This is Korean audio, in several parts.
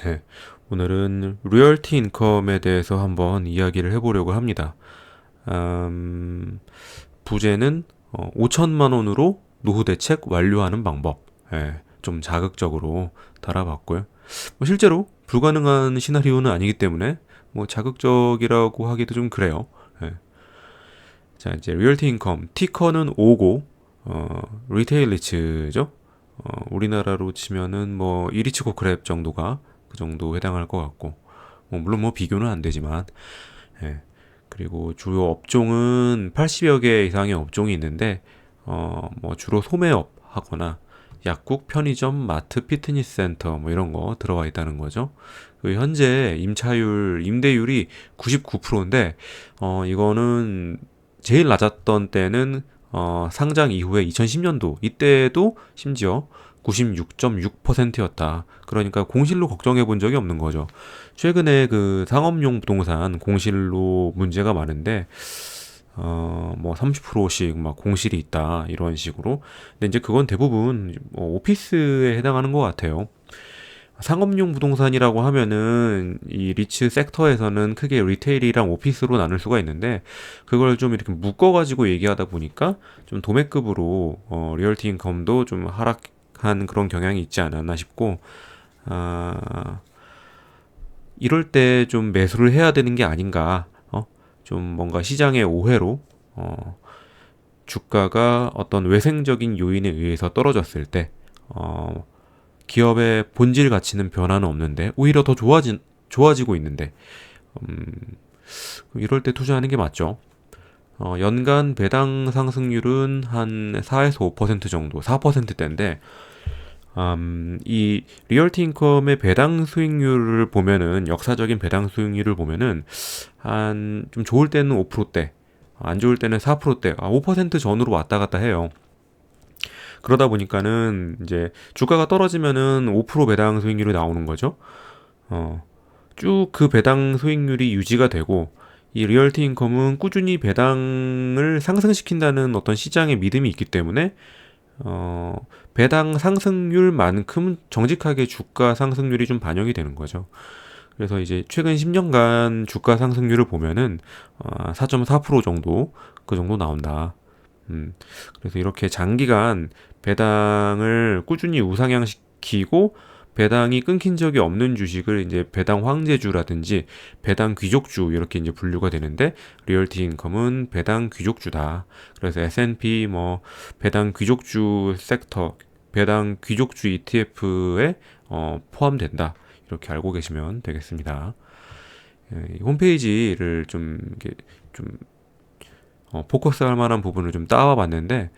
네, 오늘은 로열티 인컴에 대해서 한번 이야기를 해보려고 합니다. 음, 부제는 5천만 원으로 노후 대책 완료하는 방법. 좀 자극적으로 달아봤고요. 뭐 실제로 불가능한 시나리오는 아니기 때문에 뭐 자극적이라고 하기도 좀 그래요. 예. 자, 이제 리얼티 인컴 티커는 O고 리테일 리츠죠. 우리나라로 치면은 뭐 이리치고 그랩 정도가 그 정도 해당할 것 같고, 물론 뭐 비교는 안 되지만, 예. 그리고 주요 업종은 80여 개 이상의 업종이 있는데, 뭐 주로 소매업 하거나 약국, 편의점, 마트, 피트니스 센터 뭐 이런 거 들어와 있다는 거죠. 그 현재 임대율이 99%인데, 이거는 제일 낮았던 때는 상장 이후에 2010년도 이때도 심지어 96.6%였다. 그러니까 공실로 걱정해 본 적이 없는 거죠. 최근에 그 상업용 부동산 공실로 문제가 많은데 뭐 30%씩 막 공실이 있다 이런 식으로. 근데 이제 그건 대부분 뭐 오피스에 해당하는 것 같아요. 상업용 부동산이라고 하면은 이 리츠 섹터에서는 크게 리테일이랑 오피스로 나눌 수가 있는데, 그걸 좀 이렇게 묶어가지고 얘기하다 보니까 좀 도매급으로 리얼티 인컴도 좀 하락한 그런 경향이 있지 않았나 싶고, 아, 이럴 때 좀 매수를 해야 되는 게 아닌가. 좀 뭔가 시장의 오해로 주가가 어떤 외생적인 요인에 의해서 떨어졌을 때 기업의 본질 가치는 변화는 없는데 오히려 더 좋아지고 있는데, 음, 이럴 때 투자하는 게 맞죠. 연간 배당 상승률은 한 4에서 5% 정도, 4%대인데, 이 리얼티 인컴의 배당 수익률을 보면은, 역사적인 배당 수익률을 보면은, 한, 좀 좋을 때는 5%대, 안 좋을 때는 4%대, 5% 전후로 왔다 갔다 해요. 그러다 보니까는 이제 주가가 떨어지면은 5% 배당 수익률이 나오는 거죠. 쭉 그 배당 수익률이 유지가 되고, 이 리얼티 인컴은 꾸준히 배당을 상승시킨다는 어떤 시장의 믿음이 있기 때문에 어, 배당 상승률만큼 정직하게 주가 상승률이 좀 반영이 되는 거죠. 그래서 이제 최근 10년간 주가 상승률을 보면은 4.4% 정도, 그 정도 나온다. 그래서 이렇게 장기간 배당을 꾸준히 우상향시키고 배당이 끊긴 적이 없는 주식을 이제 배당 황제주라든지 배당 귀족주 이렇게 이제 분류가 되는데, 리얼티 인컴은 배당 귀족주다. 그래서 S&P 뭐 배당 귀족주 섹터, 배당 귀족주 ETF에 포함된다. 이렇게 알고 계시면 되겠습니다. 이 홈페이지를 좀 이렇게 좀 포커스 할 만한 부분을 좀 따와 봤는데,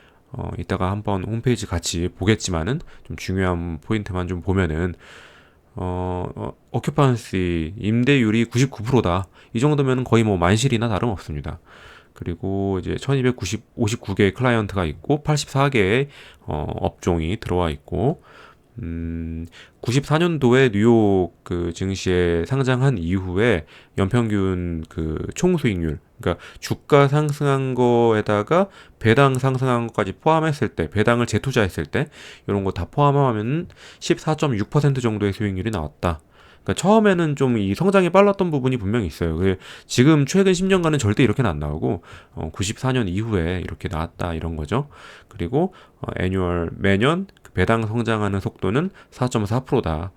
이따가 한번 홈페이지 같이 보겠지만은 좀 중요한 포인트만 좀 보면은 어큐판시 임대율이 99%다. 이 정도면 거의 뭐 만실이나 다름없습니다. 그리고 이제 1259개의 클라이언트가 있고 84개의 업종이 들어와 있고, 94년도에 뉴욕 그 증시에 상장한 이후에 연평균 그 총수익률, 그러니까 주가 상승한 거에다가 배당 상승한 것까지 포함했을 때, 배당을 재투자했을 때 이런 거 다 포함하면 14.6% 정도의 수익률이 나왔다. 그러니까 처음에는 좀 이 성장이 빨랐던 부분이 분명히 있어요. 지금 최근 10년간은 절대 이렇게는 안 나오고 94년 이후에 이렇게 나왔다 이런 거죠. 그리고 애뉴얼 매년 그 배당 성장하는 속도는 4.4%다.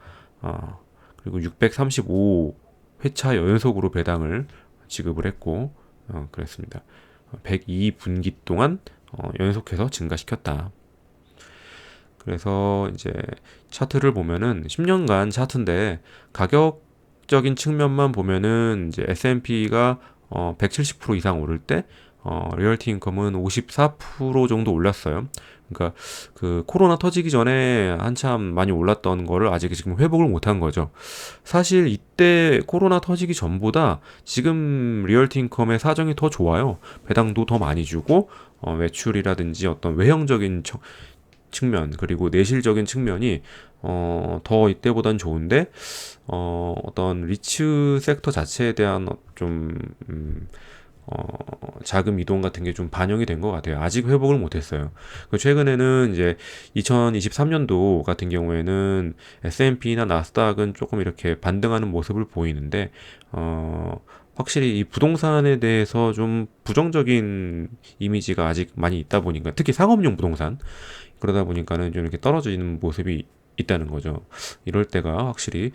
그리고 635회차 연속으로 배당을 지급을 했고, 그랬습니다. 102분기 동안 연속해서 증가시켰다. 그래서 이제 차트를 보면은 10년간 차트인데, 가격적인 측면만 보면은 이제 S&P가 170% 이상 오를 때 리얼티 인컴은 54% 정도 올랐어요. 그러니까 그 코로나 터지기 전에 한참 많이 올랐던 거를 아직 지금 회복을 못한 거죠. 사실 이때 코로나 터지기 전보다 지금 리얼티 인컴의 사정이 더 좋아요. 배당도 더 많이 주고 매출이라든지 어떤 외형적인 측면, 그리고 내실적인 측면이 더 이때보단 좋은데, 어떤 리츠 섹터 자체에 대한 좀 자금 이동 같은 게 좀 반영이 된 것 같아요. 아직 회복을 못했어요. 최근에는 이제 2023년도 같은 경우에는 S&P나 나스닥은 조금 이렇게 반등하는 모습을 보이는데, 확실히 이 부동산에 대해서 좀 부정적인 이미지가 아직 많이 있다 보니까, 특히 상업용 부동산, 그러다 보니까는 좀 이렇게 떨어지는 모습이 있다는 거죠. 이럴 때가 확실히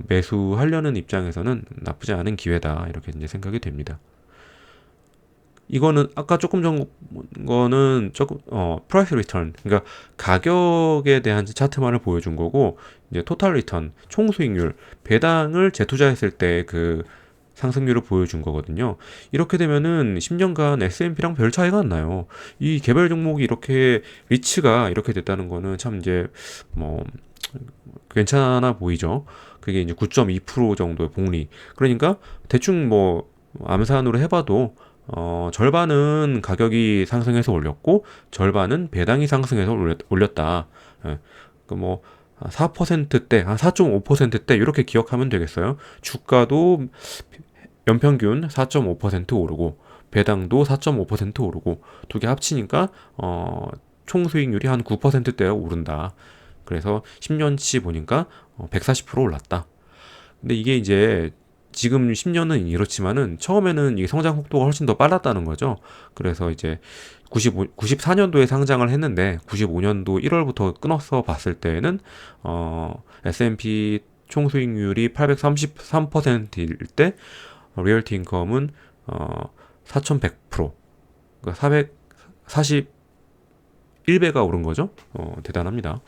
매수하려는 입장에서는 나쁘지 않은 기회다, 이렇게 이제 생각이 됩니다. 이거는 아까 조금 전 거는 조금 프라이스 리턴, 그러니까 가격에 대한 차트만을 보여준 거고, 이제 토탈 리턴 총 수익률, 배당을 재투자했을 때 그 상승률을 보여준 거거든요. 이렇게 되면은 10년간 S&P랑 별 차이가 안 나요. 이 개별 종목이 이렇게 리츠가 이렇게 됐다는 거는 참 이제 뭐 괜찮아 보이죠. 그게 이제 9.2% 정도의 복리. 그러니까 대충 뭐 암산으로 해봐도 절반은 가격이 상승해서 올렸고 절반은 배당이 상승해서 올렸다. 예. 그뭐 4%대, 한 4.5%대 이렇게 기억하면 되겠어요. 주가도 연평균 4.5% 오르고 배당도 4.5% 오르고 두 개 합치니까 총 수익률이 한 9%대가 오른다. 그래서 10년치 보니까 140% 올랐다. 근데 이게 이제 지금 10년은 이렇지만은 처음에는 이 성장 속도가 훨씬 더 빨랐다는 거죠. 그래서 이제 94년도에 상장을 했는데 95년도 1월부터 끊어서 봤을 때에는 S&P 총 수익률이 833%일 때 리얼티 인컴은 4100%, 그러니까 441배가 오른 거죠. 대단합니다.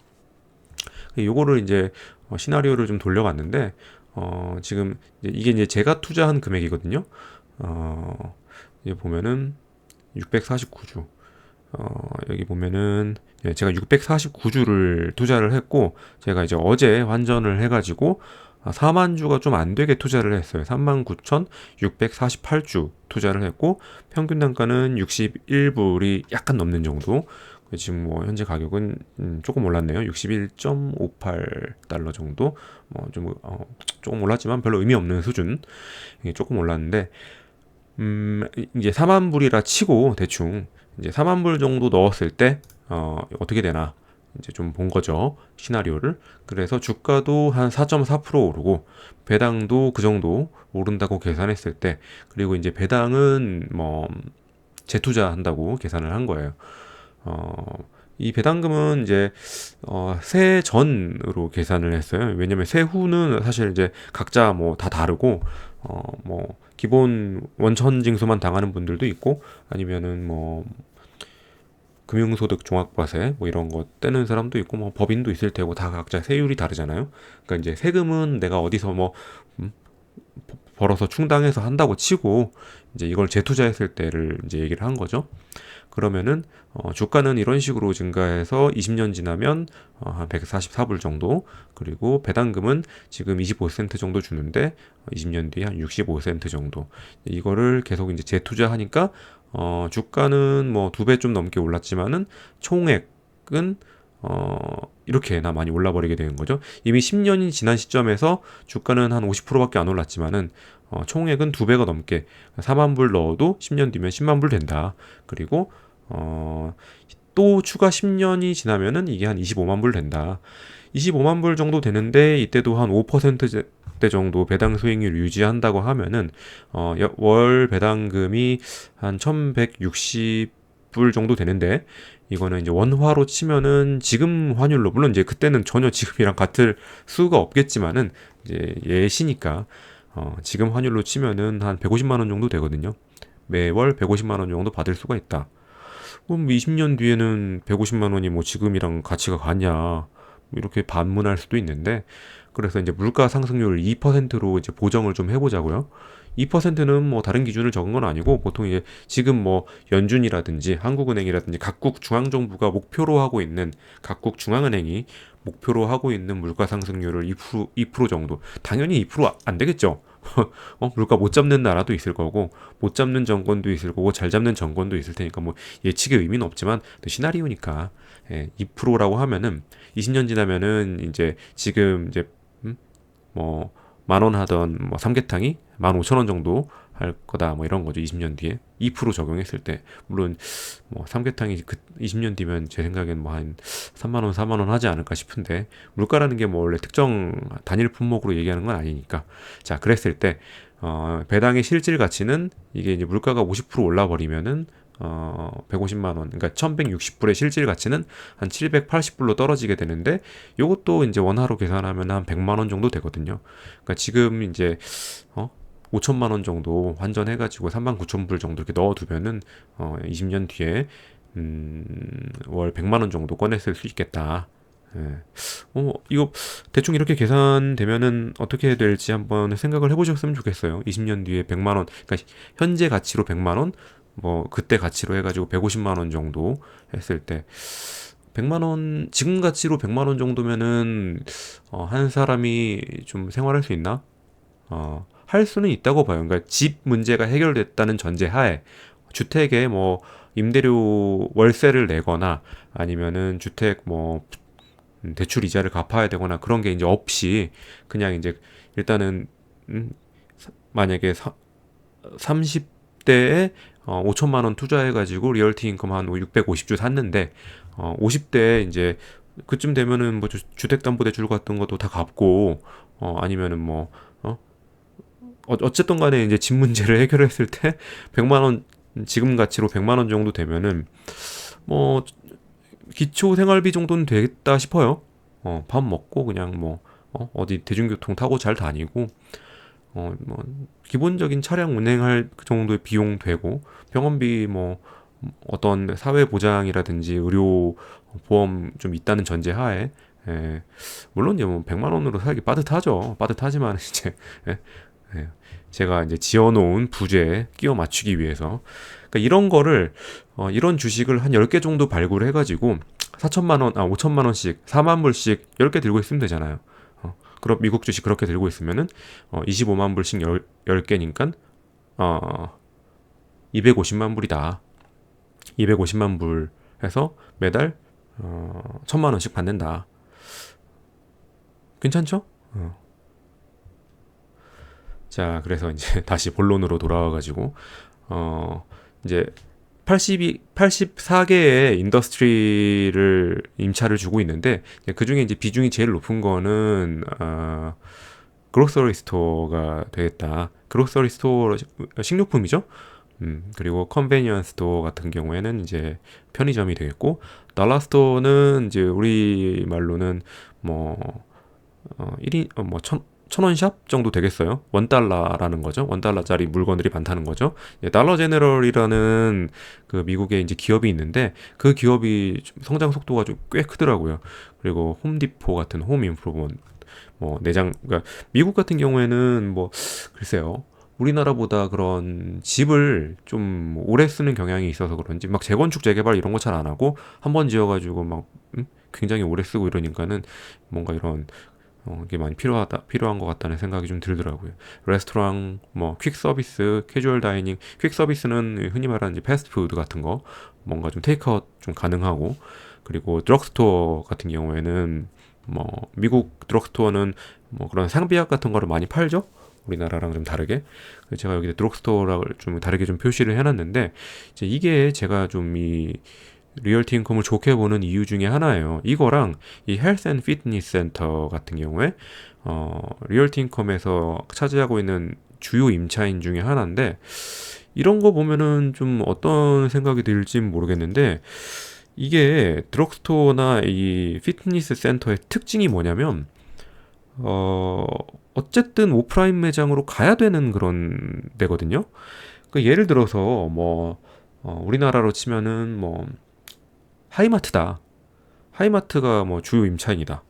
요거를 이제 시나리오를 좀 돌려봤는데 지금 이게 이제 제가 투자한 금액이거든요. 이제 보면은 649주. 여기 보면은 제가 649주를 투자를 했고, 제가 이제 어제 환전을 해가지고 4만 주가 좀 안 되게 투자를 했어요. 39,648주 투자를 했고, 평균 단가는 61불이 약간 넘는 정도. 지금 뭐 현재 가격은 조금 올랐네요. 61.58달러 정도. 좀 조금 올랐지만 별로 의미 없는 수준. 이게 조금 올랐는데, 이제 4만 불이라 치고 대충 이제 4만 불 정도 넣었을 때 어떻게 되나 이제 좀 본 거죠. 시나리오를. 그래서 주가도 한 4.4% 오르고 배당도 그 정도 오른다고 계산했을 때, 그리고 이제 배당은 뭐 재투자한다고 계산을 한 거예요. 이 배당금은 이제 세 전으로 계산을 했어요. 왜냐면 세후는 사실 이제 각자 뭐 다 다르고 뭐 기본 원천 징수만 당하는 분들도 있고, 아니면은 뭐 금융소득 종합과세 뭐 이런 거 떼는 사람도 있고, 뭐 법인도 있을 테고, 다 각자 세율이 다르잖아요. 그러니까 이제 세금은 내가 어디서 뭐 음, 벌어서 충당해서 한다고 치고, 이제 이걸 재투자했을 때를 이제 얘기를 한 거죠. 그러면은 주가는 이런 식으로 증가해서 20년 지나면 한 144불 정도, 그리고 배당금은 지금 25센트 정도 주는데 20년 뒤에 한 65센트 정도. 이거를 계속 이제 재투자하니까 주가는 뭐 2배 좀 넘게 올랐지만은 총액은 이렇게나 많이 올라버리게 되는 거죠. 이미 10년이 지난 시점에서 주가는 한 50%밖에 안 올랐지만은 총액은 2배가 넘게 4만 불 넣어도 10년 뒤면 10만 불 된다. 그리고 또 추가 10년이 지나면은 이게 한 25만 불 된다. 25만 불 정도 되는데 이때도 한 5%대 정도 배당 수익률 유지한다고 하면은 월 배당금이 한 1,160불 정도 되는데, 이거는 이제 원화로 치면은 지금 환율로, 물론 이제 그때는 전혀 지금이랑 같을 수가 없겠지만은 이제 예시니까 지금 환율로 치면은 한 150만 원 정도 되거든요. 매월 150만 원 정도 받을 수가 있다. 그럼 20년 뒤에는 150만 원이 뭐 지금이랑 가치가 같냐, 뭐 이렇게 반문할 수도 있는데, 그래서 이제 물가 상승률 2%로 이제 보정을 좀 해보자고요. 2%는 뭐 다른 기준을 적은 건 아니고, 보통 이제 지금 뭐 연준이라든지 한국은행이라든지 각국 중앙정부가 목표로 하고 있는, 각국 중앙은행이 목표로 하고 있는 물가 상승률을 2% 정도. 당연히 2%안 되겠죠. 물가 못 잡는 나라도 있을 거고, 못 잡는 정권도 있을 거고, 잘 잡는 정권도 있을 테니까 뭐 예측의 의미는 없지만 또 시나리오니까 2%라고 하면은 20년 지나면은 이제 지금 이제 뭐 10,000원 하던 뭐 삼계탕이 15,000원 정도 할 거다 뭐 이런 거죠. 20년 뒤에 2% 적용했을 때. 물론 뭐 삼계탕이 그 20년 뒤면 제 생각엔 뭐 한 3만 원, 4만 원 하지 않을까 싶은데, 물가라는 게 뭐 원래 특정 단일 품목으로 얘기하는 건 아니니까. 자, 그랬을 때 배당의 실질 가치는 이게 이제 물가가 50% 올라 버리면은 150만 원, 그러니까 1160불의 실질 가치는 한 780불로 떨어지게 되는데, 요것도 이제 원화로 계산하면 한 100만 원 정도 되거든요. 그러니까 지금 이제 5천만 원 정도 환전해가지고 3만 9천 불 정도 이렇게 넣어두면은 20년 뒤에 월 100만 원 정도 꺼냈을 수 있겠다. 예. 이거 대충 이렇게 계산되면은 어떻게 될지 한번 생각을 해보셨으면 좋겠어요. 20년 뒤에 100만 원, 그러니까 현재 가치로 100만 원, 뭐 그때 가치로 해가지고 150만 원 정도 했을 때 100만 원, 지금 가치로 100만 원 정도면은 한 사람이 좀 생활할 수 있나? 할 수는 있다고 봐요. 그러니까 집 문제가 해결됐다는 전제 하에 주택에 뭐 임대료 월세를 내거나 아니면은 주택 뭐 대출 이자를 갚아야 되거나 그런 게 이제 없이 그냥 이제 일단은 만약에 30대에 5천만 원 투자해가지고 리얼티 인컴 한 650주 샀는데 50대에 이제 그쯤 되면은 뭐 주택담보대출 같은 것도 다 갚고 아니면은 뭐 어쨌든 간에 이제 집 문제를 해결했을 때 100만 원, 지금 가치로 100만 원 정도 되면은 뭐 기초 생활비 정도는 되겠다 싶어요. 밥 먹고 그냥 뭐 어디 대중교통 타고 잘 다니고 뭐 기본적인 차량 운행할 그 정도의 비용 되고, 병원비 뭐 어떤 사회 보장이라든지 의료 보험 좀 있다는 전제 하에 물론 이제 뭐 100만 원으로 살기 빠듯하죠. 빠듯하지만 이제 예, 예. 제가 이제 지어놓은 부재에 끼워 맞추기 위해서, 그러니까 이런 거를 이런 주식을 한 10개 정도 발굴해가지고 4천만 원, 5천만 원씩 4만 불씩 10개 들고 있으면 되잖아요. 그럼 미국 주식 그렇게 들고 있으면은 25만 불씩 10개니까 250만 불이다. 250만 불 해서 매달 1천만 원씩 받는다. 괜찮죠? 자, 그래서 이제 다시 본론으로 돌아와가지고 이제 84개의 인더스트리를 임차를 주고 있는데, 그 중에 이제 비중이 제일 높은 거는 그로서리 스토어가 되겠다. 그로서리 스토어 식료품이죠. 그리고 컨베니언스 스토어 같은 경우에는 이제 편의점이 되겠고, 달러 스토어는 이제 우리 말로는 뭐 1인 뭐 1,000원 샵 정도 되겠어요. $1라는 거죠. $1짜리 물건들이 많다는 거죠. 달러 제너럴이라는 그 미국의 이제 기업이 있는데, 그 기업이 성장 속도가 좀 꽤 크더라고요. 그리고 홈디포 같은 홈 임프루먼트 뭐 내장, 그러니까 미국 같은 경우에는 뭐 글쎄요. 우리나라보다 그런 집을 좀 오래 쓰는 경향이 있어서 그런지 막 재건축 재개발 이런 거 잘 안 하고 한 번 지어가지고 막 굉장히 오래 쓰고 이러니까는 뭔가 이런 이게 많이 필요한 것 같다는 생각이 좀 들더라고요. 레스토랑, 뭐, 퀵 서비스, 캐주얼 다이닝, 퀵 서비스는 흔히 말하는 이제 패스트푸드 같은 거, 뭔가 좀 테이크아웃 좀 가능하고, 그리고 드럭스토어 같은 경우에는, 뭐, 미국 드럭스토어는 뭐 그런 상비약 같은 거를 많이 팔죠? 우리나라랑 좀 다르게. 그래서 제가 여기 드럭스토어를 좀 다르게 좀 표시를 해놨는데, 이제 이게 제가 좀 리얼티 인컴을 좋게 보는 이유 중에 하나예요. 이거랑 이 헬스 앤 피트니스 센터 같은 경우에 리얼티 인컴에서 차지하고 있는 주요 임차인 중에 하나인데, 이런 거 보면은 좀 어떤 생각이 들지 모르겠는데, 이게 드럭스토어나 이 피트니스 센터의 특징이 뭐냐면 어쨌든 오프라인 매장으로 가야 되는 그런 데거든요. 그러니까 예를 들어서 뭐 우리나라로 치면은 뭐 하이마트다. 하이마트가 뭐 주요 임차인이다.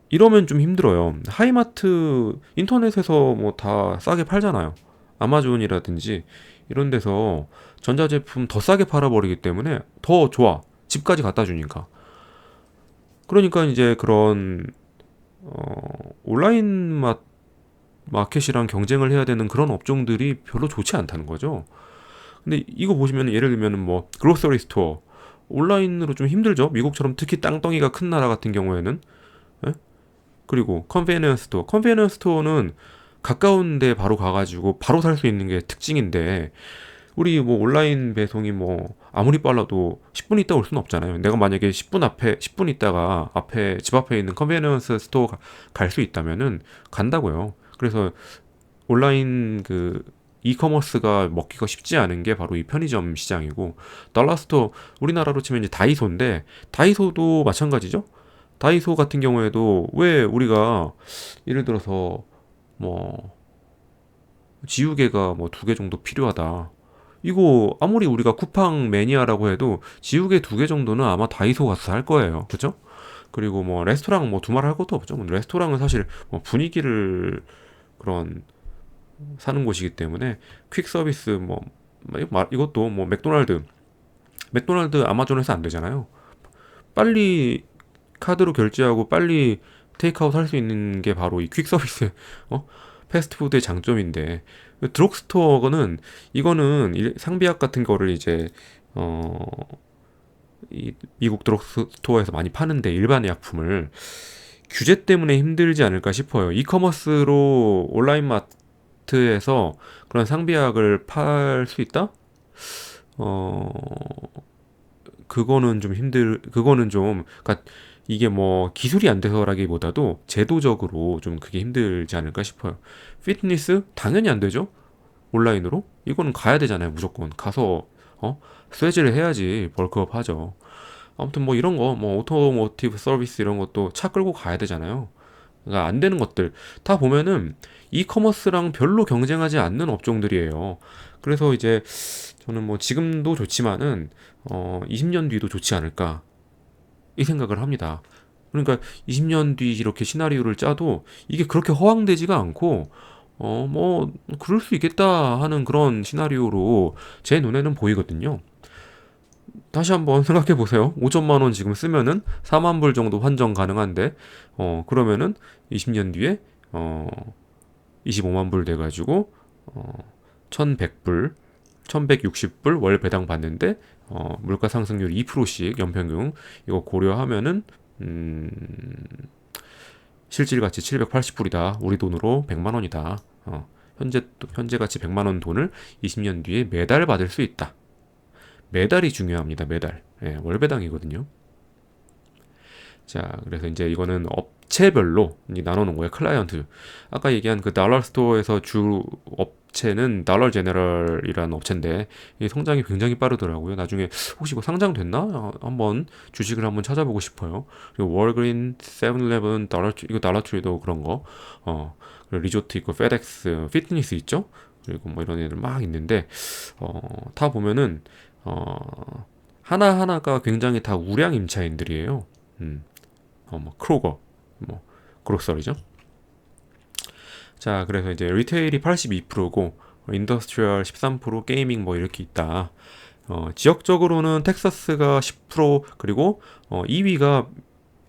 이러면 좀 힘들어요. 하이마트 인터넷에서 뭐 다 싸게 팔잖아요. 아마존이라든지 이런 데서 전자제품 더 싸게 팔아버리기 때문에 더 좋아. 집까지 갖다 주니까. 그러니까 이제 그런 온라인 마켓이랑 경쟁을 해야 되는 그런 업종들이 별로 좋지 않다는 거죠. 근데 이거 보시면 예를 들면 뭐 그로서리 스토어 온라인으로 좀 힘들죠. 미국처럼 특히 땅덩이가 큰 나라 같은 경우에는. 예? 그리고 컨베니언스 스토어는 가까운 데 바로 가가지고 바로 살 수 있는 게 특징인데, 우리 뭐 온라인 배송이 뭐 아무리 빨라도 10분 있다 올 수는 없잖아요. 내가 만약에 10분 있다가 집 앞에 있는 컨베니언스 스토어 갈 수 있다면은 간다고요. 그래서 온라인 그 이커머스가 먹기가 쉽지 않은 게 바로 이 편의점 시장이고, 달라스토어, 우리나라로 치면 이제 다이소인데, 다이소도 마찬가지죠. 다이소 같은 경우에도 왜 우리가 예를 들어서 뭐 지우개가 뭐 2개 정도 필요하다, 이거 아무리 우리가 쿠팡 매니아라고 해도 지우개 2개 정도는 아마 다이소 가서 살 거예요. 그죠? 그리고 뭐 레스토랑 뭐 두말 할 것도 없죠. 뭐 레스토랑은 사실 뭐 분위기를 그런 사는 곳이기 때문에 퀵 서비스 뭐 이것도 뭐 맥도날드 아마존에서 안 되잖아요. 빨리 카드로 결제하고 빨리 테이크아웃 할 수 있는 게 바로 이 퀵 서비스, 어? 패스트푸드의 장점인데, 드럭스토어는 이거는 상비약 같은 거를 이제 어, 이 미국 드럭스토어에서 많이 파는데, 일반 약품을 규제 때문에 힘들지 않을까 싶어요. 이커머스로 온라인 마트에서 그런 상비약을 팔 수 있다? 어, 그거는 좀, 그러니까 이게 뭐 기술이 안 돼서라기보다도 제도적으로 좀 그게 힘들지 않을까 싶어요. 피트니스? 당연히 안 되죠. 온라인으로? 이거는 가야 되잖아요. 무조건 가서 쇠질을 해야지 벌크업 하죠. 아무튼 뭐 이런 거, 뭐 오토모티브 서비스 이런 것도 차 끌고 가야 되잖아요. 그러니까 안 되는 것들 다 보면은 이커머스랑 별로 경쟁하지 않는 업종들이에요. 그래서 이제 저는 뭐 지금도 좋지만은 20년 뒤도 좋지 않을까 이 생각을 합니다. 그러니까 20년 뒤 이렇게 시나리오를 짜도 이게 그렇게 허황되지가 않고, 뭐 그럴 수 있겠다 하는 그런 시나리오로 제 눈에는 보이거든요. 다시 한번 생각해 보세요. 5천만 원 지금 쓰면은 4만 불 정도 환정 가능한데, 그러면은 20년 뒤에 25만 불 돼가지고 1,100불, 1,160불 월 배당 받는데, 물가 상승률 2%씩 연평균 이거 고려하면은 음, 실질 가치 780불이다. 우리 돈으로 100만 원이다. 현재 가치 100만 원 돈을 20년 뒤에 매달 받을 수 있다. 매달이 중요합니다. 매달. 예, 월 배당이거든요. 자, 그래서 이제 이거는 업체별로 이제 나눠놓은 거예요. 클라이언트. 아까 얘기한 그 달러 스토어에서 주 업체는 달러 제너럴이라는 업체인데, 이 성장이 굉장히 빠르더라고요. 나중에 혹시 이거 상장됐나? 한번 주식을 한번 찾아보고 싶어요. 그리고 월그린, 세븐일레븐, 이거 달러트리도 그런 거. 그리고 리조트 있고, 페덱스, 피트니스 있죠? 그리고 뭐 이런 애들 막 있는데, 다 보면은 하나하나가 굉장히 다 우량 임차인들이에요. 뭐 크로거, 뭐 그로서리죠. 자, 그래서 이제 리테일이 82%고 인더스트리얼 13%, 게이밍 뭐 이렇게 있다. 지역적으로는 텍사스가 10%, 그리고 2위가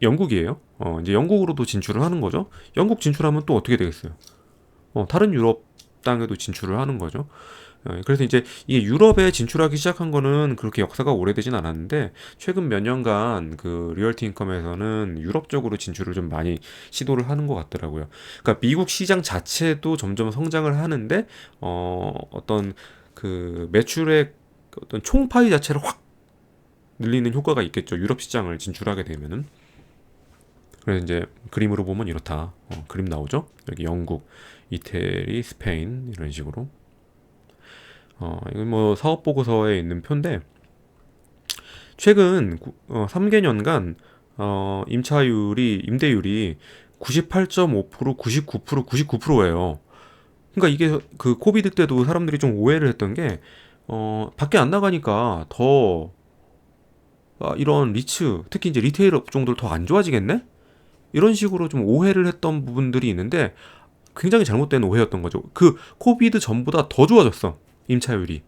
영국이에요. 이제 영국으로도 진출을 하는 거죠. 영국 진출하면 또 어떻게 되겠어요? 다른 유럽 땅에도 진출을 하는 거죠. 그래서 이제 이게 유럽에 진출하기 시작한 거는 그렇게 역사가 오래되진 않았는데, 최근 몇 년간 그 리얼티 인컴에서는 유럽 쪽으로 진출을 좀 많이 시도를 하는 것 같더라고요. 그러니까 미국 시장 자체도 점점 성장을 하는데, 어떤 그 매출의 어떤 총파이 자체를 확 늘리는 효과가 있겠죠. 유럽 시장을 진출하게 되면은. 그래서 이제 그림으로 보면 이렇다. 그림 나오죠? 여기 영국, 이태리, 스페인 이런 식으로. 이건 뭐 사업 보고서에 있는 표인데, 최근 3개년간 임대율이 98.5%, 99%, 99%예요. 그러니까 이게 그 코비드 때도 사람들이 좀 오해를 했던 게, 밖에 안 나가니까 더 이런 특히 이제 리테일 업종들 더 안 좋아지겠네? 이런 식으로 좀 오해를 했던 부분들이 있는데, 굉장히 잘못된 오해였던 거죠. 그 코비드 전보다 더 좋아졌어, 임차율이.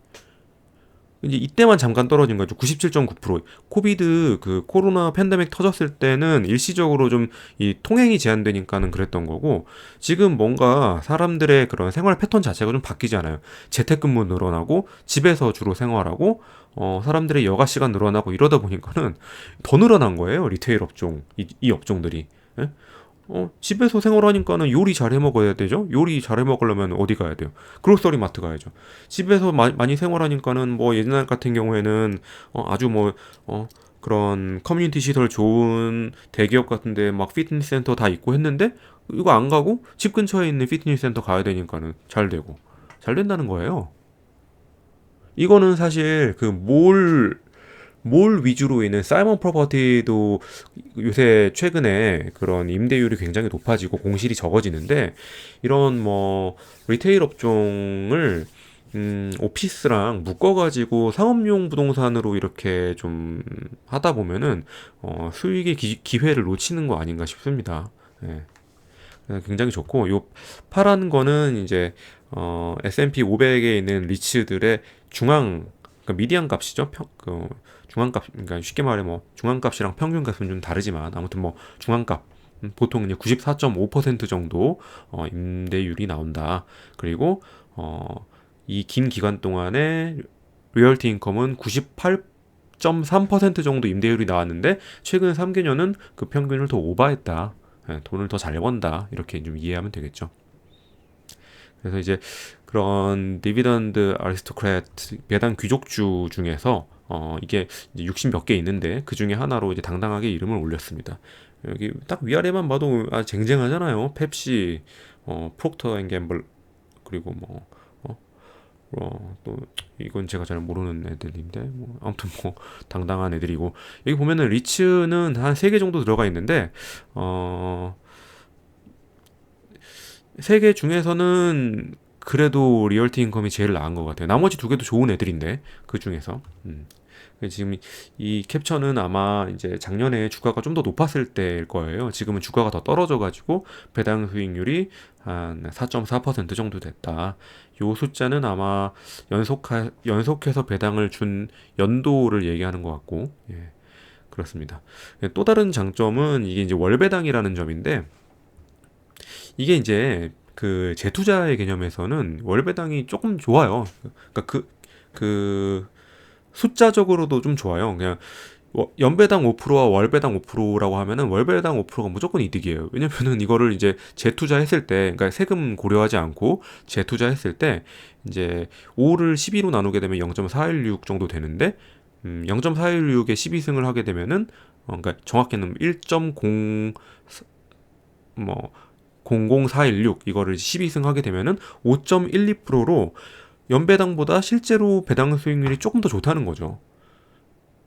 이제 이때만 잠깐 떨어진 거죠. 97.9%. 코비드 그 코로나 팬데믹 터졌을 때는 일시적으로 좀 이 통행이 제한되니까는 그랬던 거고, 지금 뭔가 사람들의 그런 생활 패턴 자체가 좀 바뀌지 않아요. 재택근무 늘어나고 집에서 주로 생활하고, 사람들의 여가 시간 늘어나고 이러다 보니까는 더 늘어난 거예요. 리테일 업종, 이 업종들이. 예? 집에서 생활하니까는 요리 잘 해 먹어야 되죠. 요리 잘 해 먹으려면 어디 가야 돼요? 그로서리 마트 가야죠. 집에서 많이 생활하니까는 뭐 옛날 같은 경우에는 아주 뭐 그런 커뮤니티 시설 좋은 대기업 같은데 막 피트니스 센터 다 있고 했는데 이거 안 가고 집 근처에 있는 피트니스 센터 가야 되니까는 잘 되고 잘 된다는 거예요. 이거는 사실 그 몰 위주로 있는 사이먼 프로퍼티도 요새 최근에 그런 임대율이 굉장히 높아지고 공실이 적어지는데 이런 뭐 리테일 업종을 오피스랑 묶어가지고 상업용 부동산으로 이렇게 좀 하다 보면은 수익의 기회를 놓치는 거 아닌가 싶습니다. 예. 굉장히 좋고 요 파란 거는 이제 S&P 500에 있는 리츠들의 중앙 그러니까 미디안 값이죠. 중앙값 그러니까 쉽게 말해 뭐 중앙값이랑 평균값은 좀 다르지만 아무튼 뭐 중앙값 보통 이제 94.5% 정도 임대율이 나온다. 그리고 이 긴 기간 동안에 리얼티 인컴은 98.3% 정도 임대율이 나왔는데 최근 3개년은 그 평균을 더 오버했다. 돈을 더 잘 번다. 이렇게 좀 이해하면 되겠죠. 그래서 이제 그런 디비던드 아리스토크래트 배당 귀족주 중에서 이게 이제 60 몇 개 있는데 그 중에 하나로 이제 당당하게 이름을 올렸습니다. 여기 딱 위아래만 봐도 쟁쟁하잖아요. 펩시, 프록터 앤 갬블 그리고 또 이건 제가 잘 모르는 애들인데 뭐 아무튼 뭐 당당한 애들이고 여기 보면은 리츠는 한 3개 정도 들어가 있는데 어 3개 중에서는 그래도 리얼티 인컴이 제일 나은 것 같아요. 나머지 2개도 좋은 애들인데 그 중에서 지금 이 캡처는 아마 이제 작년에 주가가 좀 더 높았을 때일 거예요. 지금은 주가가 더 떨어져가지고 배당 수익률이 한 4.4% 정도 됐다. 요 숫자는 아마 연속해서 배당을 준 연도를 얘기하는 것 같고, 예, 그렇습니다. 또 다른 장점은 이게 이제 월배당이라는 점인데, 이게 이제 그 재투자의 개념에서는 월배당이 조금 좋아요. 그러니까 그 숫자적으로도 좀 좋아요. 그냥 연배당 5%와 월배당 5%라고 하면은 월배당 5%가 무조건 이득이에요. 왜냐면은 이거를 이제 재투자했을 때, 그러니까 세금 고려하지 않고 재투자했을 때 이제 5를 12로 나누게 되면 0.416 정도 되는데 0.416에 12승을 하게 되면은 그러니까 정확히는 1.0 뭐 00416 이거를 12승 하게 되면은 5.12%로 연배당보다 실제로 배당 수익률이 조금 더 좋다는 거죠.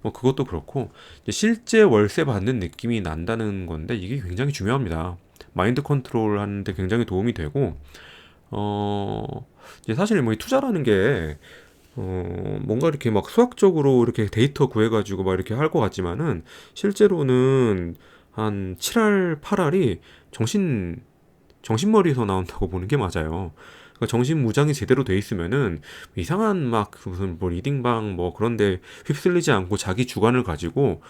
그것도 그렇고 실제 월세 받는 느낌이 난다는 건데 이게 굉장히 중요합니다. 마인드 컨트롤 하는데 굉장히 도움이 되고 이제 사실 뭐 이 투자라는 게 뭔가 이렇게 막 수학적으로 이렇게 데이터 구해가지고 막 이렇게 할 것 같지만은 실제로는 한 7할, 8할이 정신머리에서 나온다고 보는 게 맞아요. 그러니까 정신 무장이 제대로 돼 있으면은 이상한 막 무슨 뭐 리딩방 뭐 그런데 휩쓸리지 않고 자기 주관을 가지고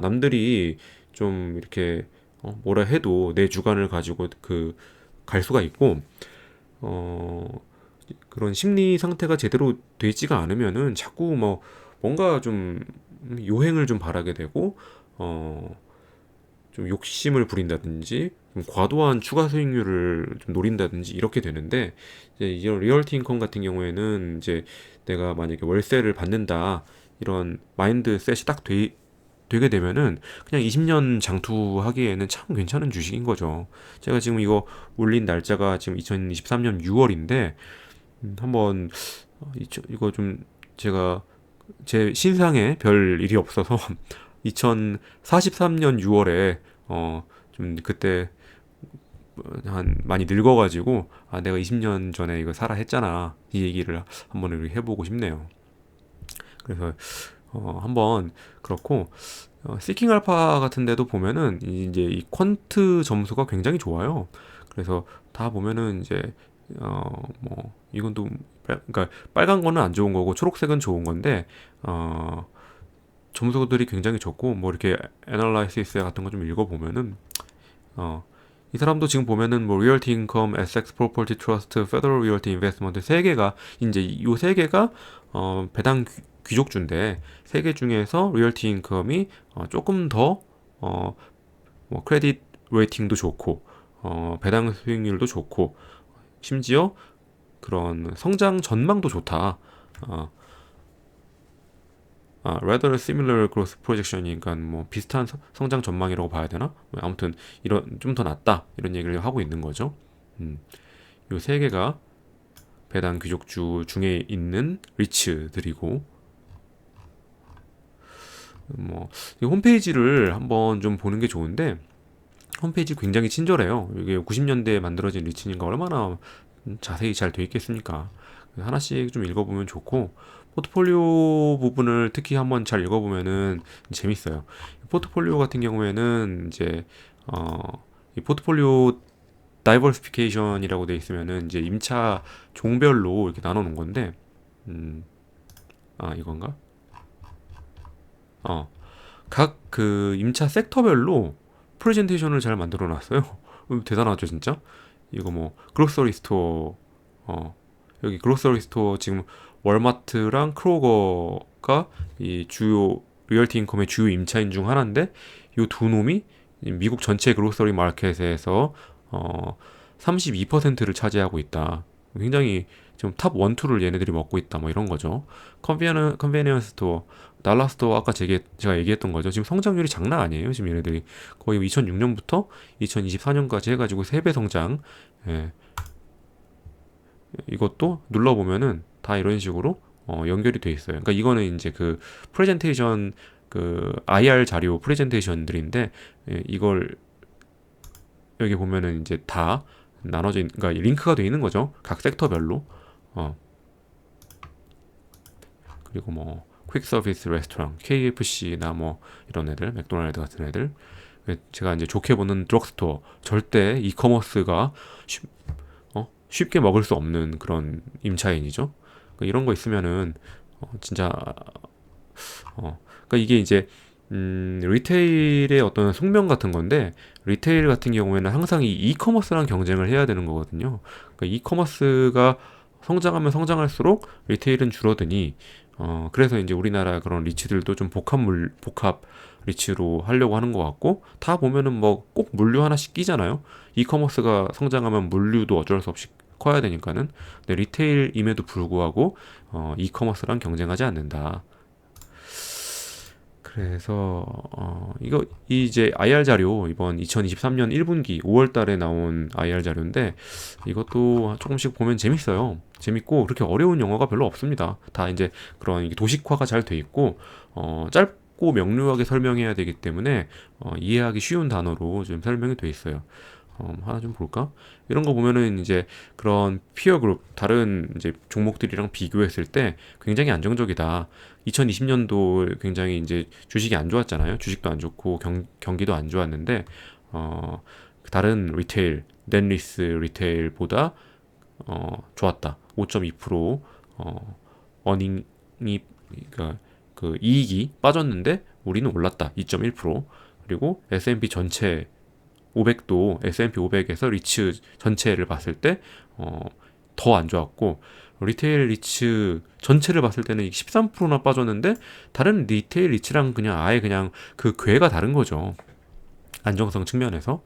남들이 좀 이렇게 뭐라 해도 내 주관을 가지고 그 갈 수가 있고 어 그런 심리 상태가 제대로 되지가 않으면은 자꾸 뭐 뭔가 좀 요행을 좀 바라게 되고 어 좀 욕심을 부린다든지 좀 과도한 추가 수익률을 좀 노린다든지 이렇게 되는데 이제 이런 리얼티 인컴 같은 경우에는 이제 내가 만약에 월세를 받는다 이런 마인드셋이 딱 되게 되면은 그냥 20년 장투하기에는 참 괜찮은 주식인 거죠. 제가 지금 이거 올린 날짜가 지금 2023년 6월인데 한번 이거 좀 제가 제 신상에 별 일이 없어서 2043년 6월에 좀 그때 한 많이 늙어가지고 내가 20년 전에 이거 사라 했잖아 이 얘기를 한번 이렇게 해보고 싶네요. 그래서 한번 그렇고 시킹 알파 같은 데도 보면은 이제 이 퀀트 점수가 굉장히 좋아요. 그래서 다 보면은 이제 뭐 이건 또 그러니까 빨간 거는 안 좋은 거고 초록색은 좋은 건데 점수들이 굉장히 좋고 뭐 이렇게 애널라이시스 같은 거 좀 읽어보면은 이 사람도 지금 보면은 뭐 리얼티 인컴, 에섹스 프로퍼티 트러스트, 페더럴 리얼티 인베스트먼트 세 개가 이제 이 세 개가 배당 귀족주인데 세 개 중에서 리얼티 인컴이 조금 더 뭐 크레딧 레이팅도 좋고 배당 수익률도 좋고 심지어 그런 성장 전망도 좋다. 어, rather similar growth projection이니까 뭐 비슷한 성장 전망이라고 봐야 되나? 아무튼 이런 좀 더 낫다 이런 얘기를 하고 있는 거죠. 요 세 개가 배당 귀족주 중에 있는 리츠들이고 뭐 이 홈페이지를 한번 좀 보는 게 좋은데 홈페이지 굉장히 친절해요. 이게 90년대에 만들어진 리츠니까 얼마나 자세히 잘 돼 있겠습니까? 하나씩 좀 읽어보면 좋고 포트폴리오 부분을 특히 한번 잘 읽어보면은 재밌어요. 포트폴리오 같은 경우에는 이제 이 포트폴리오 다이버시피케이션이라고 돼 있으면은 이제 임차 종별로 이렇게 나눠 놓은 건데 이건가? 각 그 임차 섹터별로 프레젠테이션을 잘 만들어 놨어요. 대단하죠, 진짜? 이거 뭐 그로서리 스토어 여기 그로서리 스토어 지금 월마트랑 크로거가 이 주요 리얼티 인컴의 주요 임차인 중 하나인데 이 두 놈이 미국 전체 그로서리 마켓에서 32%를 차지하고 있다. 굉장히 지금 탑 1, 2를 얘네들이 먹고 있다. 뭐 이런 거죠. 컨베니언스 스토어, 달러 스토어 아까 제가 얘기했던 거죠. 지금 성장률이 장난 아니에요. 지금 얘네들이 거의 2006년부터 2024년까지 해가지고 3배 성장. 예. 이것도 눌러보면은 다 이런 식으로 연결이 돼 있어요. 그러니까 이거는 이제 그 프레젠테이션 그 IR 자료 프레젠테이션들인데 이걸 여기 보면은 이제 다 나눠져 있는, 그러니까 링크가 돼 있는 거죠. 각 섹터별로. 그리고 뭐 퀵 서비스 레스토랑, KFC나 뭐 이런 애들, 맥도날드 같은 애들. 제가 이제 좋게 보는 드럭스토어, 절대 이커머스가 쉽게 먹을 수 없는 그런 임차인이죠. 그러니까 이런 거 있으면은 진짜 그러니까 이게 이제 리테일의 어떤 숙명 같은 건데 리테일 같은 경우에는 항상 이 이커머스랑 경쟁을 해야 되는 거거든요. 그러니까 이커머스가 성장하면 성장할수록 리테일은 줄어드니 그래서 이제 우리나라 그런 리츠들도 좀 복합 리츠로 하려고 하는 것 같고 다 보면은 뭐 꼭 물류 하나씩 끼잖아요. 이커머스가 성장하면 물류도 어쩔 수 없이 커야 되니까는 근데 리테일임에도 불구하고 이커머스랑 경쟁하지 않는다. 그래서 이거 이제 IR 자료 이번 2023년 1분기 5월 달에 나온 IR 자료인데 이것도 조금씩 보면 재밌어요. 재밌고 그렇게 어려운 영어가 별로 없습니다. 다 이제 그런 이게 도식화가 잘 돼 있고 짧고 명료하게 설명해야 되기 때문에 이해하기 쉬운 단어로 좀 설명이 돼 있어요. 하나 좀 볼까? 이런 거 보면은 이제 그런 피어 그룹 다른 이제 종목들이랑 비교했을 때 굉장히 안정적이다. 2020년도 굉장히 이제 주식이 안 좋았잖아요. 주식도 안 좋고 경기도 안 좋았는데 다른 리테일, 넷리스 리테일보다 좋았다. 5.2% 어닝이 그러니까 그 이익이 빠졌는데 우리는 올랐다. 2.1% 그리고 S&P 전체 500도 S&P 500에서 리츠 전체를 봤을 때 더 안 좋았고 리테일 리츠 전체를 봤을 때는 13%나 빠졌는데 다른 리테일 리츠랑 그냥 아예 그냥 그 궤가 다른 거죠. 안정성 측면에서.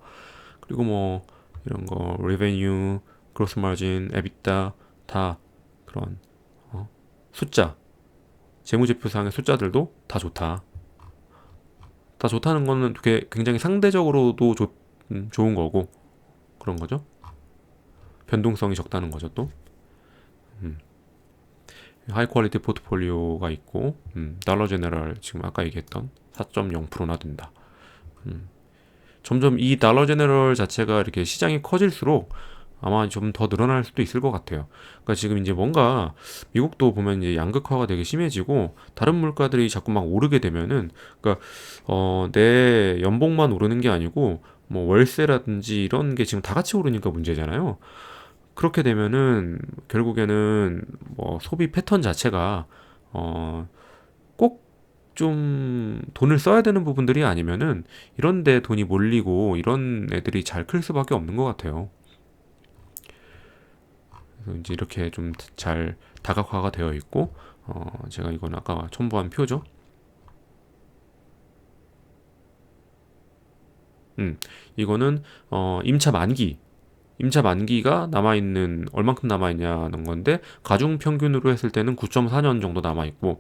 그리고 뭐 이런 거 레베뉴, 그로스 마진, 에비타 다 그런 숫자 재무제표상의 숫자들도 다 좋다. 다 좋다는 거는 그게 굉장히 상대적으로도 좋은 거고 그런 거죠. 변동성이 적다는 거죠 또. 하이 퀄리티 포트폴리오가 있고 달러 제너럴 지금 아까 얘기했던 4.0%나 된다. 점점 이 달러 제너럴 자체가 이렇게 시장이 커질수록 아마 좀 더 늘어날 수도 있을 것 같아요. 그러니까 지금 이제 뭔가 미국도 보면 이제 양극화가 되게 심해지고 다른 물가들이 자꾸 막 오르게 되면은 그러니까 내 연봉만 오르는 게 아니고 뭐 월세라든지 이런 게 지금 다 같이 오르니까 문제잖아요. 그렇게 되면은 결국에는 뭐 소비 패턴 자체가 꼭 좀 돈을 써야 되는 부분들이 아니면은 이런 데 돈이 몰리고 이런 애들이 잘 클 수밖에 없는 것 같아요. 그래서 이제 이렇게 좀 잘 다각화가 되어 있고 제가 이건 아까 첨부한 표죠. 음, 이거는 임차 만기, 임차 만기가 남아있는 얼만큼 남아있냐는 건데 가중 평균으로 했을 때는 9.4년 정도 남아있고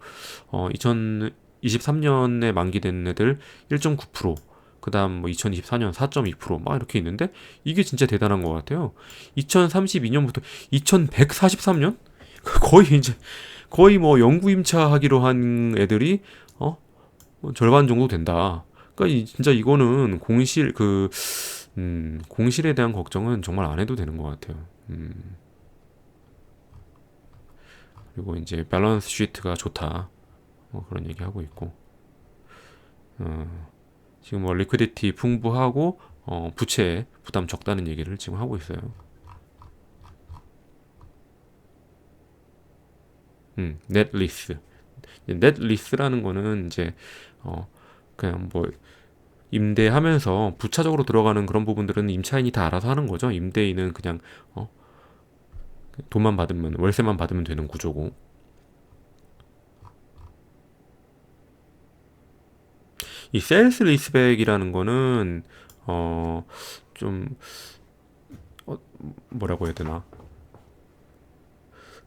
2023년에 만기된 애들 1.9%, 그다음 뭐 2024년 4.2%막 이렇게 있는데 이게 진짜 대단한 것 같아요. 2032년부터 2143년 거의 이제 거의 뭐 영구 임차하기로 한 애들이 어 절반 정도 된다. 그러니까 진짜 이거는 공실에 대한 걱정은 정말 안 해도 되는 것 같아요. 그리고 이제 밸런스 시트가 좋다. 그런 얘기 하고 있고, 지금 뭐 리퀴디티 풍부하고 부채 부담 적다는 얘기를 지금 하고 있어요. 넷 리스. 넷 리스라는 거는 이제 어 그냥 뭐 임대하면서 부차적으로 들어가는 그런 부분들은 임차인이 다 알아서 하는 거죠. 임대인은 그냥 어, 돈만 받으면 월세만 받으면 되는 구조고. 이 세일스 리스백이라는 거는 좀 뭐라고 해야 되나?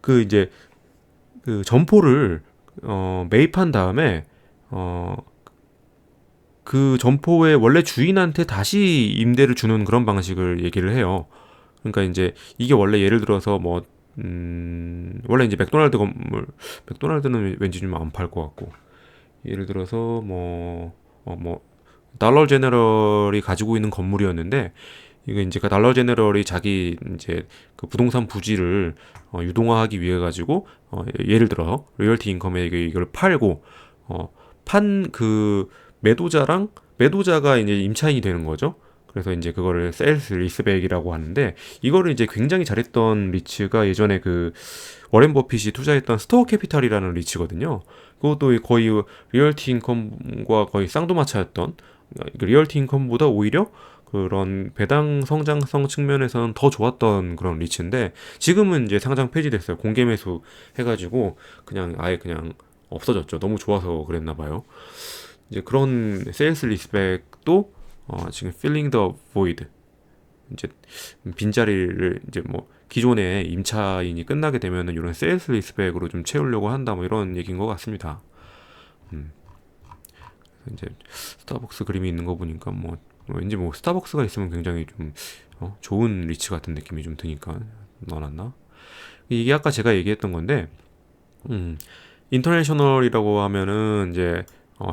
그 이제 그 점포를 매입한 다음에 어, 그 점포의 원래 주인한테 다시 임대를 주는 그런 방식을 얘기를 해요. 그러니까 이제 이게 원래 예를 들어서 뭐 원래 이제 맥도날드 건물, 맥도날드는 왠지 좀 안 팔 것 같고, 예를 들어서 뭐 달러 제너럴이 가지고 있는 건물이었는데 이거 이제 그 달러 제너럴이 자기 이제 그 부동산 부지를 유동화하기 위해 가지고 예를 들어 로열티 인컴에 이걸 팔고 판 그 매도자가 이제 임차인이 되는 거죠. 그래서 이제 그거를 세일스 리스백이라고 하는데, 이거를 이제 굉장히 잘했던 리츠가 예전에 그 워렌 버핏이 투자했던 스토어 캐피탈이라는 리츠거든요. 그것도 거의 리얼티 인컴과 거의 쌍두마차였던, 리얼티 인컴보다 오히려 그런 배당 성장성 측면에서는 더 좋았던 그런 리츠인데, 지금은 이제 상장 폐지됐어요. 공개 매수 해가지고 그냥 아예 그냥 없어졌죠. 너무 좋아서 그랬나 봐요. 이제 그런 세일스 리스펙도 지금 filling the void, 이제 빈자리를 이제 뭐 기존의 임차인이 끝나게 되면은 이런 세일스 리스펙으로 좀 채우려고 한다, 뭐 이런 얘기인 것 같습니다. 음. 이제 스타벅스 그림이 있는 거 보니까 왠지 뭐 스타벅스가 있으면 굉장히 좀 좋은 리츠 같은 느낌이 좀 드니까 넣어놨나? 이게 아까 제가 얘기했던 건데, 음, 인터내셔널이라고 하면은 이제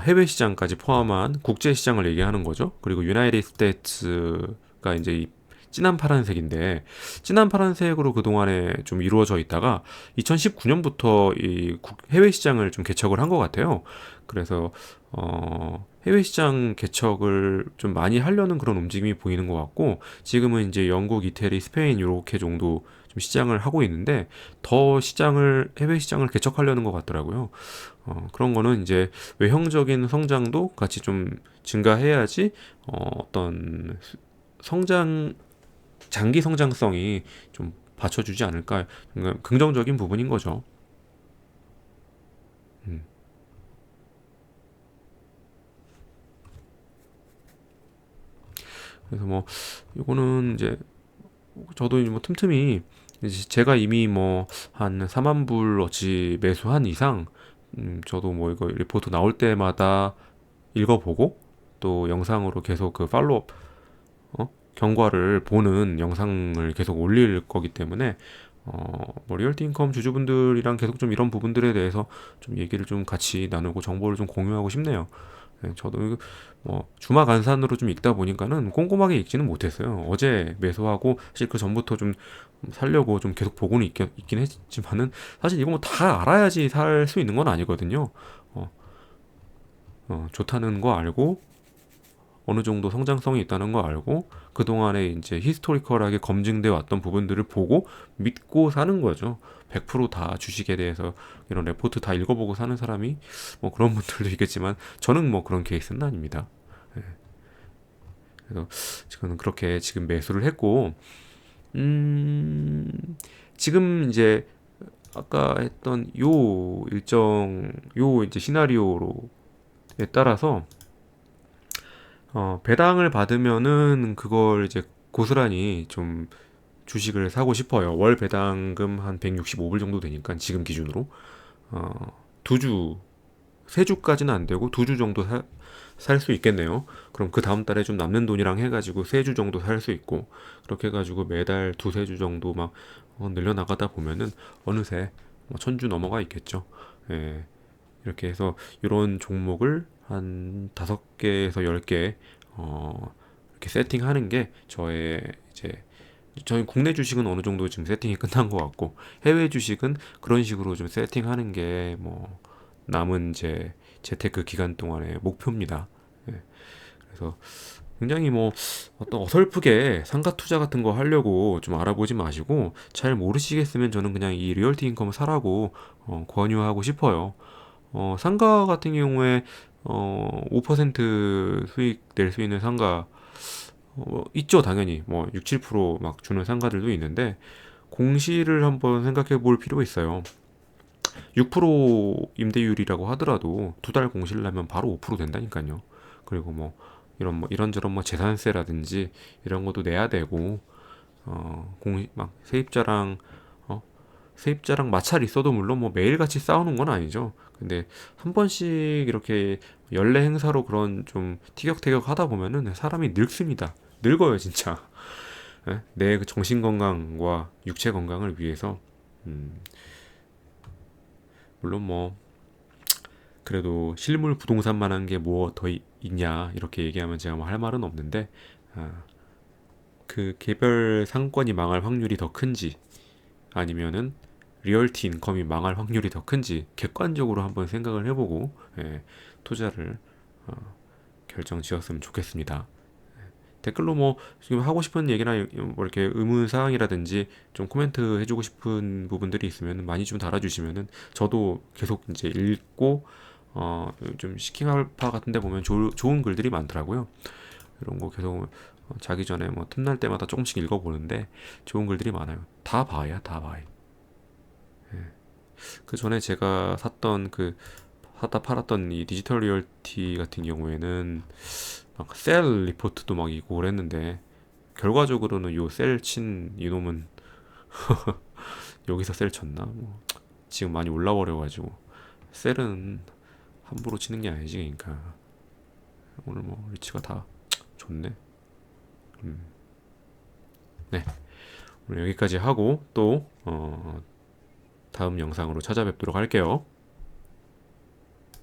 해외 시장까지 포함한 국제 시장을 얘기하는 거죠. 그리고 유나이티드 스테이츠가 이제 이 진한 파란색인데, 진한 파란색으로 그동안에 좀 이루어져 있다가 2019년부터 이 해외 시장을 좀 개척을 한 것 같아요. 그래서 해외 시장 개척을 좀 많이 하려는 그런 움직임이 보이는 것 같고, 지금은 이제 영국, 이태리, 스페인 이렇게 정도 좀 시장을 하고 있는데 더 해외 시장을 개척하려는 것 같더라고요. 그런 거는 이제 외형적인 성장도 같이 좀 증가해야지 어떤 성장 장기 성장성이 좀 받쳐주지 않을까, 그러니까 긍정적인 부분인 거죠. 음. 그래서 뭐 이거는 이제 저도 뭐 틈틈이 이제 제가 이미 뭐 한 4만 불 어치 매수한 이상, 저도 뭐 이거 리포트 나올 때마다 읽어보고 또 영상으로 계속 그 팔로업 경과를 보는 영상을 계속 올릴 거기 때문에 뭐 리얼티 인컴 주주분들이랑 계속 좀 이런 부분들에 대해서 좀 얘기를 좀 같이 나누고 정보를 좀 공유하고 싶네요. 네, 저도 이거 뭐 주말 간산으로 좀 읽다 보니까는 꼼꼼하게 읽지는 못했어요. 어제 매수하고 사실 그 전부터 좀 살려고 좀 계속 보고는 있긴 했지만은 사실 이거 뭐 다 알아야지 살 수 있는 건 아니거든요. 어, 좋다는 거 알고 어느 정도 성장성이 있다는 거 알고 그동안에 이제 히스토리컬하게 검증되어 왔던 부분들을 보고 믿고 사는 거죠. 100%다 주식에 대해서 이런 레포트 다 읽어보고 사는 사람이 뭐 그런 분들도 있겠지만 저는 뭐 그런 케이스는 아닙니다. 예. 그래서 저는 그렇게 지금 매수를 했고, 음, 지금 이제 아까 했던 요 이제 시나리오로에 따라서 배당을 받으면은 그걸 이제 고스란히 좀 주식을 사고 싶어요. 월 배당금 한 165불 정도 되니까 지금 기준으로 두 주, 세 주까지는 안 되고 두 주 정도 살 수 있겠네요. 그럼 그 다음 달에 좀 남는 돈이랑 해가지고 세 주 정도 살 수 있고 그렇게 해가지고 매달 두세 주 정도 막 늘려나가다 보면은 어느새 뭐 1,000주 넘어가 있겠죠. 예, 이렇게 해서 이런 종목을 한 5개에서 10개 이렇게 세팅하는 게 이제 저희 국내 주식은 어느 정도 지금 세팅이 끝난 것 같고 해외 주식은 그런 식으로 좀 세팅하는 게 뭐 남은 제 재테크 기간 동안의 목표입니다. 예, 그래서 굉장히 뭐 어떤 어설프게 상가 투자 같은 거 하려고 좀 알아보지 마시고 잘 모르시겠으면 저는 그냥 이 리얼티 인컴을 사라고 권유하고 싶어요. 상가 같은 경우에 5% 수익 낼 수 있는 상가 있죠, 당연히. 뭐 6, 7%막 주는 상가들도 있는데 공시를 한번 생각해 볼 필요가 있어요. 6% 임대율이라고 하더라도 두 달 공시를 하면 바로 5% 된다니까요. 그리고 뭐 이런저런 뭐 재산세라든지 이런 것도 내야 되고 공시 막 세입자랑 마찰이 있어도 물론 뭐 매일같이 싸우는 건 아니죠. 근데 한 번씩 이렇게 연례 행사로 그런 좀 티격태격 하다 보면은 사람이 늙습니다. 늙어요, 진짜. 예? 내그 정신 건강과 육체 건강을 위해서 음, 물론 뭐 그래도 실물 부동산만한 게 뭐 더 있냐 이렇게 얘기하면 제가 뭐 할 말은 없는데 아, 그 개별 상권이 망할 확률이 더 큰지 아니면은 리얼티 인컴이 망할 확률이 더 큰지 객관적으로 한번 생각을 해보고 투자를 어, 결정 지었으면 좋겠습니다. 댓글로 뭐 지금 하고 싶은 얘기나 뭐 이렇게 의문 사항이라든지 좀 코멘트 해주고 싶은 부분들이 있으면 많이 좀 달아주시면은 저도 계속 이제 읽고 좀 시킹할파 같은데 보면 좋은 글들이 많더라고요. 이런 거 계속 자기 전에 뭐 틈날 때마다 조금씩 읽어보는데 좋은 글들이 많아요. 다 봐야 다 봐야. 그 전에 제가 샀던 그 사다 팔았던 이 디지털 리얼티 같은 경우에는 막 셀 리포트도 막 있고 그랬는데 결과적으로는 요 셀 친 이놈은 여기서 셀 쳤나? 뭐 지금 많이 올라버려가지고 셀은 함부로 치는 게 아니지 그러니까 오늘 뭐 리치가 다 좋네. 음, 네 오늘 여기까지 하고 또 다음 영상으로 찾아뵙도록 할게요.